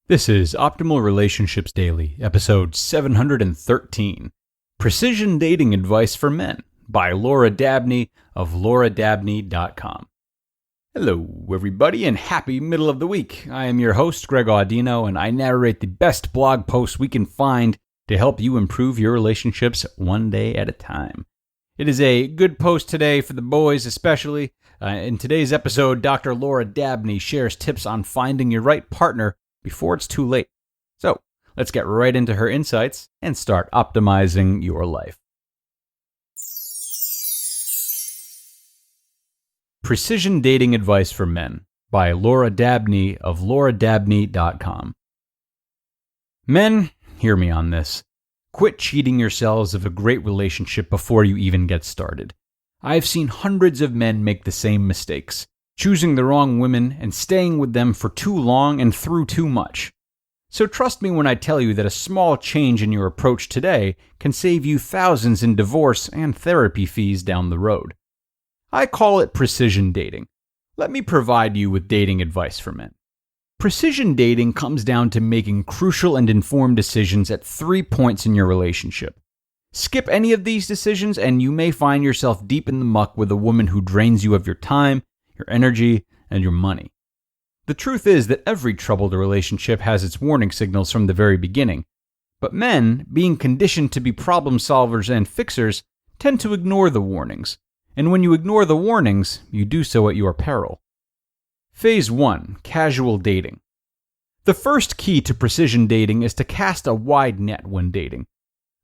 This is Optimal Relationships Daily, episode 713, Precision Dating Advice for Men, by Laura Dabney of lauradabney.com. Hello, everybody, and happy middle of the week. I am your host, Greg Audino, and I narrate the best blog posts we can find to help you improve your relationships one day at a time. It is a good post today for the boys especially. In today's episode, Dr. Laura Dabney shares tips on finding your right partner before it's too late. So, let's get right into her insights and start optimizing your life. Precision Dating Advice for Men by Laura Dabney of lauradabney.com. Men, hear me on this. Quit cheating yourselves of a great relationship before you even get started. I've seen hundreds of men make the same mistakes, choosing the wrong women and staying with them for too long and through too much. So trust me when I tell you that a small change in your approach today can save you thousands in divorce and therapy fees down the road. I call it precision dating. Let me provide you with dating advice for men. Precision dating comes down to making crucial and informed decisions at 3 points in your relationship. Skip any of these decisions and you may find yourself deep in the muck with a woman who drains you of your time, your energy, and your money. The truth is that every troubled relationship has its warning signals from the very beginning, but men, being conditioned to be problem solvers and fixers, tend to ignore the warnings, and when you ignore the warnings, you do so at your peril. Phase 1. Casual dating. The first key to precision dating is to cast a wide net when dating.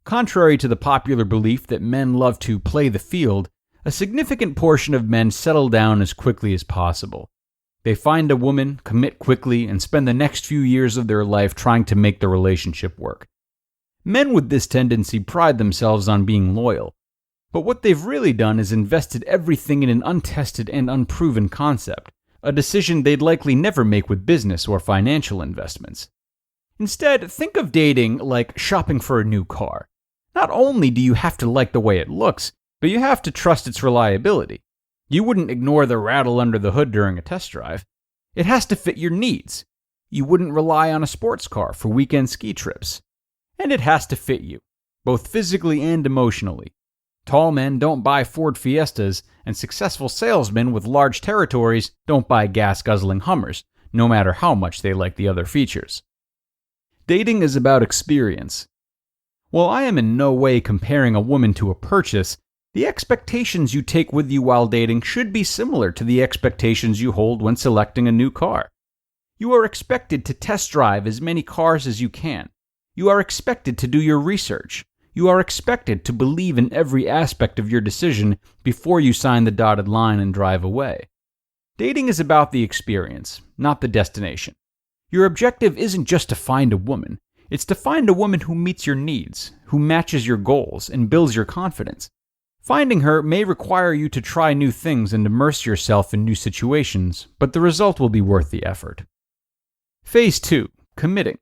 Contrary to the popular belief that men love to play the field, a significant portion of men settle down as quickly as possible. They find a woman, commit quickly, and spend the next few years of their life trying to make the relationship work. Men with this tendency pride themselves on being loyal, but what they've really done is invested everything in an untested and unproven concept, a decision they'd likely never make with business or financial investments. Instead, think of dating like shopping for a new car. Not only do you have to like the way it looks, but you have to trust its reliability. You wouldn't ignore the rattle under the hood during a test drive. It has to fit your needs. You wouldn't rely on a sports car for weekend ski trips. And it has to fit you, both physically and emotionally. Tall men don't buy Ford Fiestas, and successful salesmen with large territories don't buy gas-guzzling Hummers, no matter how much they like the other features. Dating is about experience. While I am in no way comparing a woman to a purchase, the expectations you take with you while dating should be similar to the expectations you hold when selecting a new car. You are expected to test drive as many cars as you can. You are expected to do your research. You are expected to believe in every aspect of your decision before you sign the dotted line and drive away. Dating is about the experience, not the destination. Your objective isn't just to find a woman. It's to find a woman who meets your needs, who matches your goals, and builds your confidence. Finding her may require you to try new things and immerse yourself in new situations, but the result will be worth the effort. Phase 2. Committing.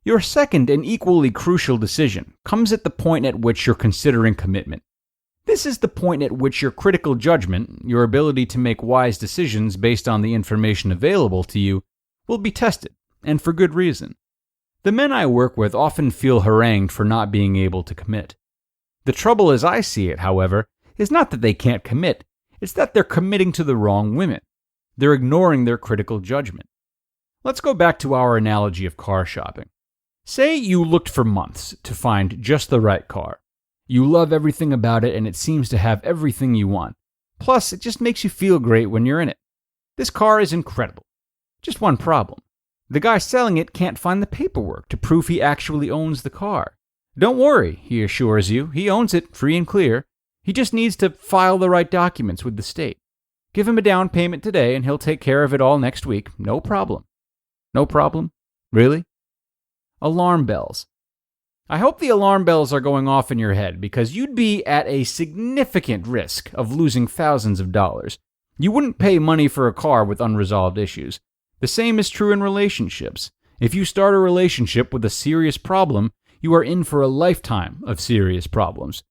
Your second and equally crucial decision comes at the point at which you're considering commitment. This is the point at which your critical judgment, your ability to make wise decisions based on the information available to you, will be tested, and for good reason. The men I work with often feel harangued for not being able to commit. The trouble as I see it, however, is not that they can't commit, it's that they're committing to the wrong women. They're ignoring their critical judgment. Let's go back to our analogy of car shopping. Say you looked for months to find just the right car. You love everything about it and it seems to have everything you want. Plus, it just makes you feel great when you're in it. This car is incredible. Just one problem. The guy selling it can't find the paperwork to prove he actually owns the car. Don't worry, he assures you, he owns it free and clear. He just needs to file the right documents with the state. Give him a down payment today and he'll take care of it all next week. No problem. No problem? Really? Alarm bells. I hope the alarm bells are going off in your head because you'd be at a significant risk of losing thousands of dollars. You wouldn't pay money for a car with unresolved issues. The same is true in relationships. If you start a relationship with a serious problem, you are in for a lifetime of serious problems.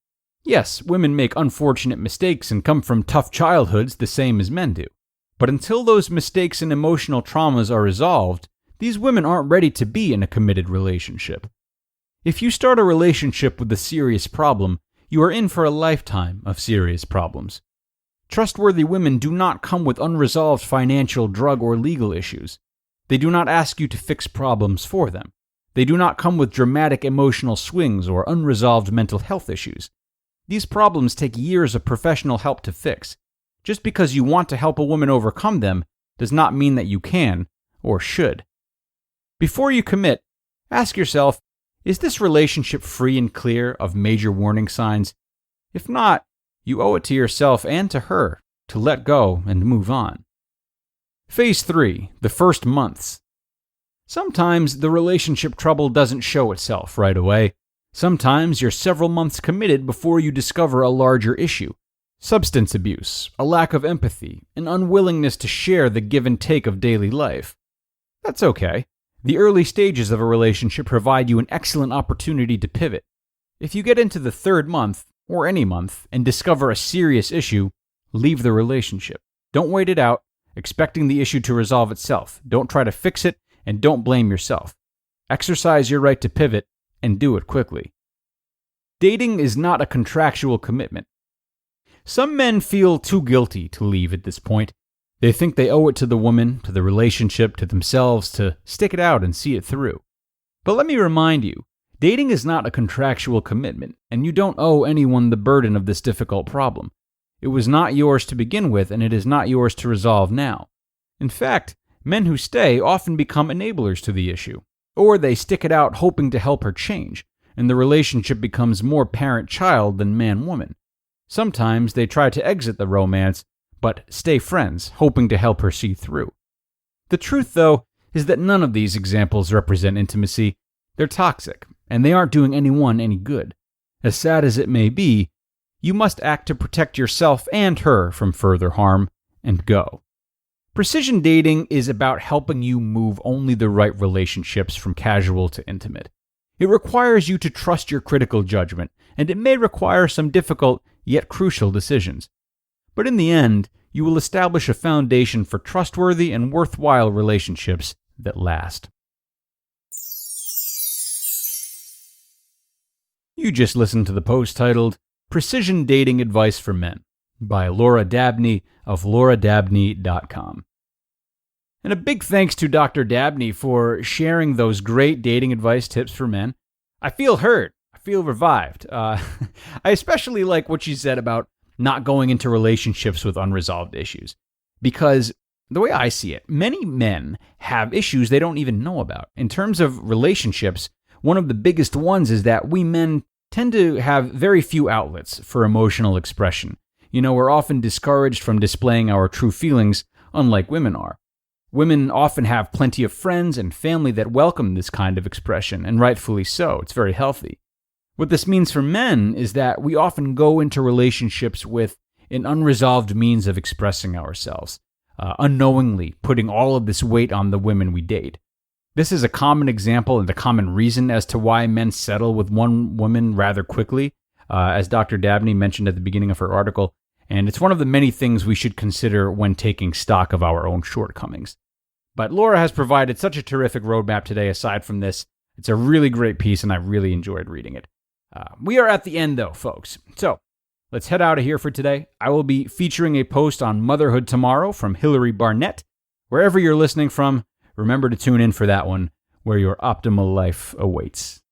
Yes, women make unfortunate mistakes and come from tough childhoods the same as men do. But until those mistakes and emotional traumas are resolved, These women aren't ready to be in a committed relationship. If you start a relationship with a serious problem, you are in for a lifetime of serious problems. Trustworthy women do not come with unresolved financial, drug, or legal issues. They do not ask you to fix problems for them. They do not come with dramatic emotional swings or unresolved mental health issues. These problems take years of professional help to fix. Just because you want to help a woman overcome them does not mean that you can or should. Before you commit, ask yourself, is this relationship free and clear of major warning signs? If not, you owe it to yourself and to her to let go and move on. Phase 3, the first months. Sometimes the relationship trouble doesn't show itself right away. Sometimes you're several months committed before you discover a larger issue. Substance abuse, a lack of empathy, an unwillingness to share the give and take of daily life. That's okay. The early stages of a relationship provide you an excellent opportunity to pivot. If you get into the third month, or any month, and discover a serious issue, leave the relationship. Don't wait it out, expecting the issue to resolve itself. Don't try to fix it, and don't blame yourself. Exercise your right to pivot, and do it quickly. Dating is not a contractual commitment. Some men feel too guilty to leave at this point. They think they owe it to the woman, to the relationship, to themselves to stick it out and see it through. But let me remind you, dating is not a contractual commitment, and you don't owe anyone the burden of this difficult problem. It was not yours to begin with, and it is not yours to resolve now. In fact, men who stay often become enablers to the issue, or they stick it out hoping to help her change, and the relationship becomes more parent-child than man-woman. Sometimes they try to exit the romance, but stay friends, hoping to help her see through. The truth, though, is that none of these examples represent intimacy. They're toxic, and they aren't doing anyone any good. As sad as it may be, you must act to protect yourself and her from further harm, and go. Precision dating is about helping you move only the right relationships from casual to intimate. It requires you to trust your critical judgment, and it may require some difficult yet crucial decisions. But in the end, you will establish a foundation for trustworthy and worthwhile relationships that last. You just listened to the post titled Precision Dating Advice for Men by Laura Dabney of lauradabney.com. And a big thanks to Dr. Dabney for sharing those great dating advice tips for men. I feel heard. I feel revived. I especially like what she said about not going into relationships with unresolved issues. Because the way I see it, many men have issues they don't even know about. In terms of relationships, one of the biggest ones is that we men tend to have very few outlets for emotional expression. We're often discouraged from displaying our true feelings, unlike women are. Women often have plenty of friends and family that welcome this kind of expression, and rightfully so. It's very healthy. What this means for men is that we often go into relationships with an unresolved means of expressing ourselves, unknowingly putting all of this weight on the women we date. This is a common example and a common reason as to why men settle with one woman rather quickly, as Dr. Dabney mentioned at the beginning of her article, and it's one of the many things we should consider when taking stock of our own shortcomings. But Laura has provided such a terrific roadmap today aside from this. It's a really great piece, and I really enjoyed reading it. We are at the end, though, folks. So let's head out of here for today. I will be featuring a post on motherhood tomorrow from Hillary Barnett. Wherever you're listening from, remember to tune in for that one, where your optimal life awaits.